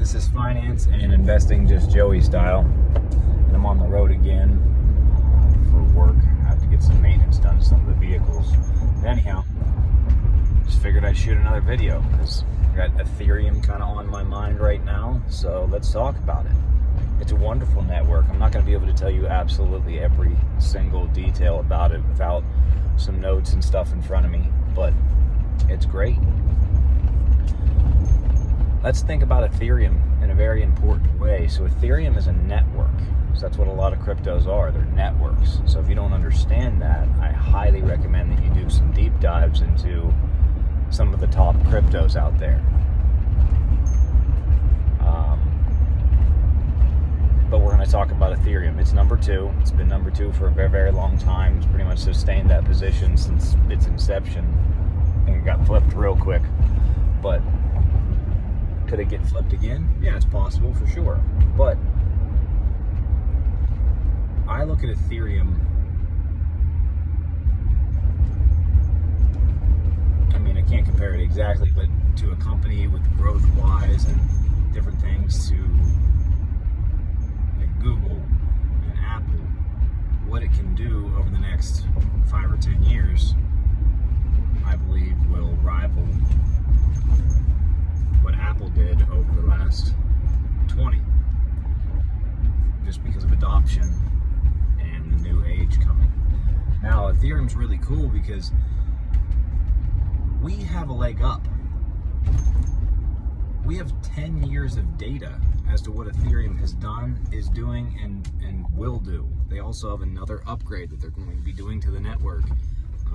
This is finance and investing just Joey style. And I'm on the road again for work. I have to get some maintenance done to some of the vehicles. But anyhow, just figured I'd shoot another video because I got Ethereum kind of on my mind right now. So let's talk about it. It's a wonderful network. I'm not going to be able to tell you absolutely every single detail about it without some notes and stuff in front of me, but it's great. Let's think about Ethereum in a very important way. So Ethereum is a network. So that's what a lot of cryptos are. They're networks. So if you don't understand that, I highly recommend that you do some deep dives into some of the top cryptos out there. But we're going to talk about Ethereum. It's number 2. It's been number 2 for a very, very long time. It's pretty much sustained that position since its inception. I think it got flipped real quick. But could it get flipped again? Yeah, it's possible for sure. But I look at Ethereum, I mean, I can't compare it exactly, but to a company with growth-wise and different things to Google and Apple, what it can do over the next 5 or 10 years, I believe will rival what Apple did over the last 20, just because of adoption and the new age coming. Now, Ethereum's really cool because we have a leg up. We have 10 years of data as to what Ethereum has done, is doing, and will do. They also have another upgrade that they're going to be doing to the network,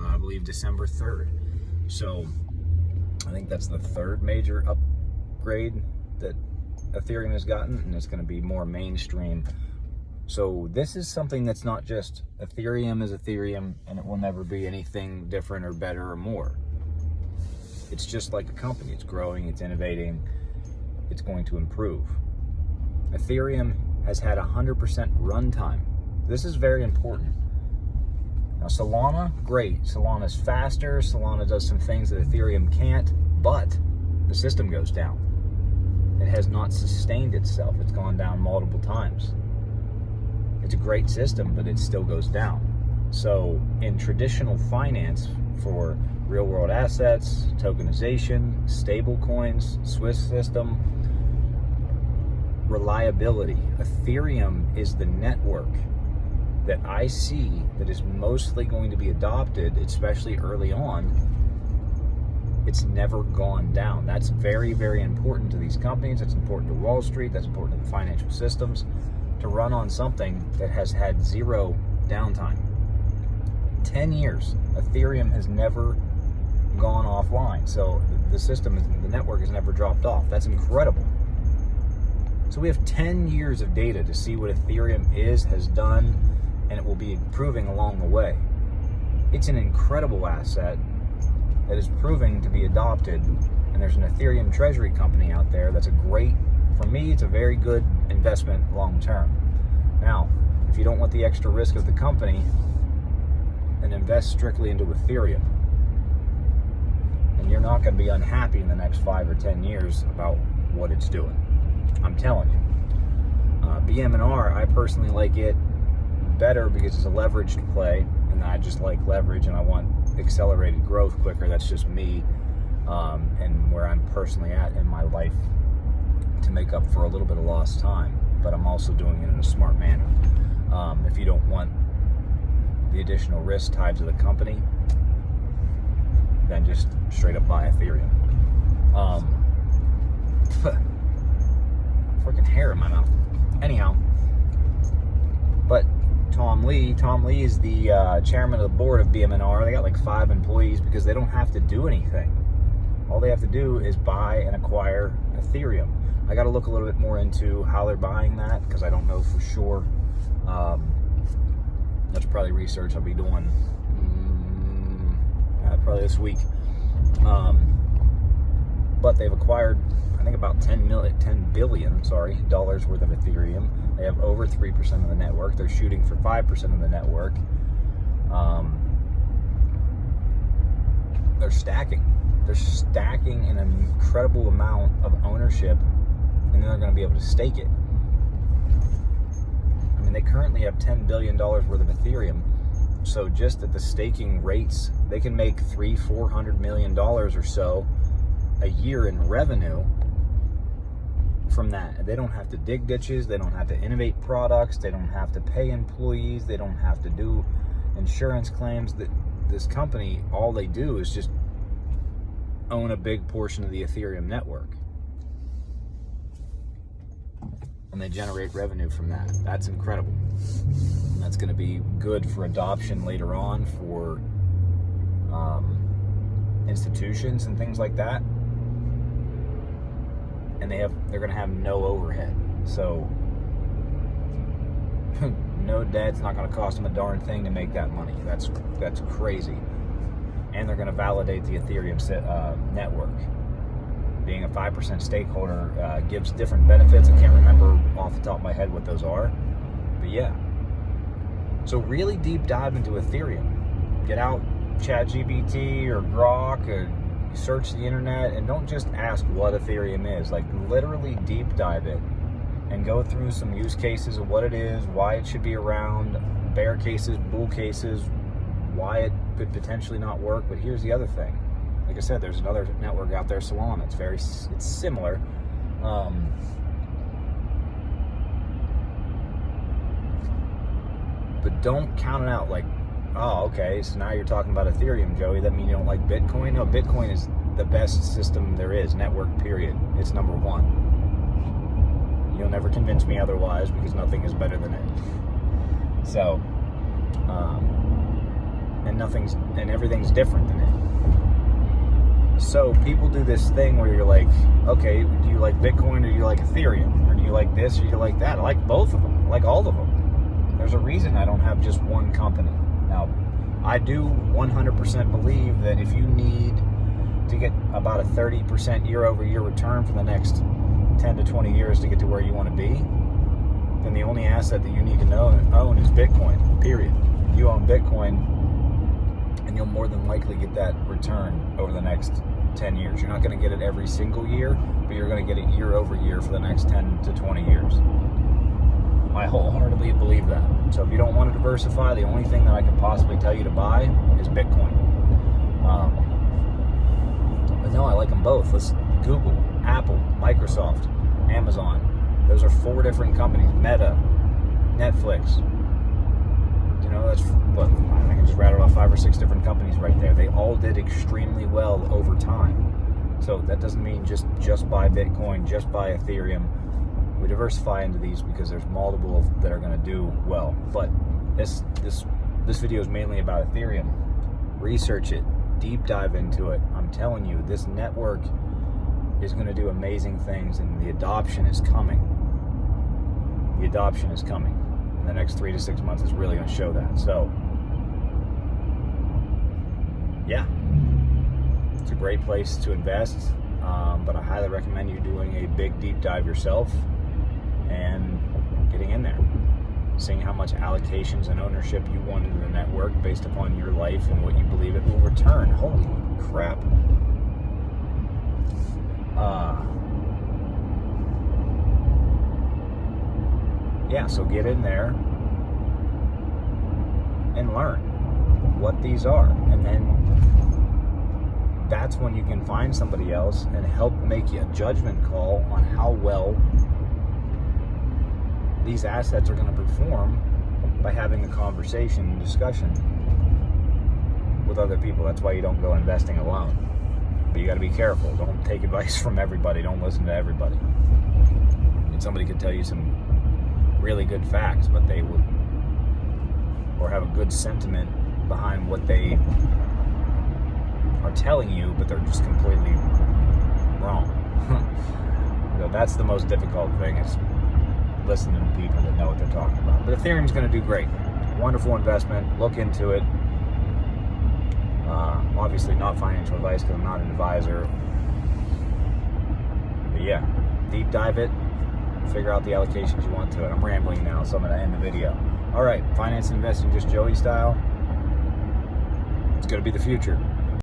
I believe December 3rd. So I think that's the 3rd major upgrade that Ethereum has gotten, and it's going to be more mainstream. So this is something that's not just Ethereum is Ethereum, and it will never be anything different or better or more. It's just like a company. It's growing, it's innovating, it's going to improve. Ethereum has had 100% runtime. This is very important. Now Solana, great. Solana's faster. Solana does some things that Ethereum can't, but the system goes down. It has not sustained itself. It's gone down multiple times. It's a great system, but it still goes down. So in traditional finance for real world assets, tokenization, stable coins, Swiss system, reliability, Ethereum is the network that I see that is mostly going to be adopted, especially early on. It's never gone down. That's very, very important to these companies. That's important to Wall Street. That's important to the financial systems, to run on something that has had 0 downtime. 10 years, Ethereum has never gone offline. So the system, the network has never dropped off. That's incredible. So we have 10 years of data to see what Ethereum has done, and it will be improving along the way. It's an incredible asset that is proving to be adopted, and there's an Ethereum treasury company out there that's for me, it's a very good investment long term. Now, if you don't want the extra risk of the company, then invest strictly into Ethereum. And you're not going to be unhappy in the next 5 or 10 years about what it's doing. I'm telling you. BM&R, I personally like it better because it's a leveraged play, and I just like leverage, and I want accelerated growth quicker. That's just me, and where I'm personally at in my life to make up for a little bit of lost time, but I'm also doing it in a smart manner. If you don't want the additional risk tied to the company, then just straight up buy Ethereum. Freaking hair in my mouth. Anyhow, but Tom Lee is the chairman of the board of BM&R. They got like 5 employees because they don't have to do anything. All they have to do is buy and acquire Ethereum. I got to look a little bit more into how they're buying that because I don't know for sure. That's probably research I'll be doing probably this week. But they've acquired, I think, about $10 billion worth of Ethereum. They have over 3% of the network. They're shooting for 5% of the network. They're stacking. They're stacking an incredible amount of ownership and then they're going to be able to stake it. I mean, they currently have $10 billion worth of Ethereum. So just at the staking rates, they can make $300-400 million or so a year in revenue from that. They don't have to dig ditches. They don't have to innovate products. They don't have to pay employees. They don't have to do insurance claims. That this company, all they do is just own a big portion of the Ethereum network. And they generate revenue from that. That's incredible. And that's going to be good for adoption later on for institutions and things like that. And they're going to have no overhead. So no debt. It's not going to cost them a darn thing to make that money. That's crazy. And they're going to validate the Ethereum network. Being a 5% stakeholder gives different benefits. I can't remember off the top of my head what those are. But yeah. So really deep dive into Ethereum. Get out ChatGPT or Grok or search the internet, and don't just ask what Ethereum is. Like, literally deep dive it and go through some use cases of what it is, why it should be around, bear cases, bull cases, why it could potentially not work. But here's the other thing. Like I said, there's another network out there, Solana. It's similar. But don't count it out like, oh, okay, so now you're talking about Ethereum, Joey. That means you don't like Bitcoin? No, Bitcoin is the best system there is, network, period. It's number one. You'll never convince me otherwise, because nothing is better than it. So, and everything's different than it. So people do this thing where you're like, okay, do you like Bitcoin or do you like Ethereum? Or do you like this or do you like that? I like both of them. I like all of them. There's a reason I don't have just one company. Now, I do 100% believe that if you need to get about a 30% year-over-year return for the next 10 to 20 years to get to where you want to be, then the only asset that you need to own is Bitcoin, period. You own Bitcoin, and you'll more than likely get that return over the next 10 years. You're not going to get it every single year, but you're going to get it year-over-year for the next 10 to 20 years. I wholeheartedly believe that. So if you don't want to diversify, the only thing that I could possibly tell you to buy is Bitcoin. But no, I like them both. Let's Google, Apple, Microsoft, Amazon. Those are 4 different companies. Meta, Netflix. You know, that's what I can just rattle off 5 or 6 different companies right there. They all did extremely well over time. So that doesn't mean just buy Bitcoin, just buy Ethereum. We diversify into these because there's multiple that are going to do well. But this video is mainly about Ethereum. Research it, deep dive into it. I'm telling you, this network is going to do amazing things, and the adoption is coming. The adoption is coming. In the next 3 to 6 months is really going to show that. So, yeah, it's a great place to invest, but I highly recommend you doing a big deep dive yourself and getting in there, seeing how much allocations and ownership you want into the network based upon your life and what you believe it will return. Holy crap. Yeah, so get in there and learn what these are, and then that's when you can find somebody else and help make you a judgment call on how well these assets are going to perform by having a conversation and discussion with other people. That's why you don't go investing alone. But you got to be careful. Don't take advice from everybody. Don't listen to everybody. And somebody could tell you some really good facts, but they would, or have a good sentiment behind what they are telling you, but they're just completely wrong. So that's the most difficult thing, is listening to people that know what they're talking about. But Ethereum's going to do great. Wonderful investment. Look into it. Obviously not financial advice because I'm not an advisor. But yeah, deep dive it. Figure out the allocations you want to it. I'm rambling now, so I'm going to end the video. All right, finance and investing just Joey style. It's going to be the future.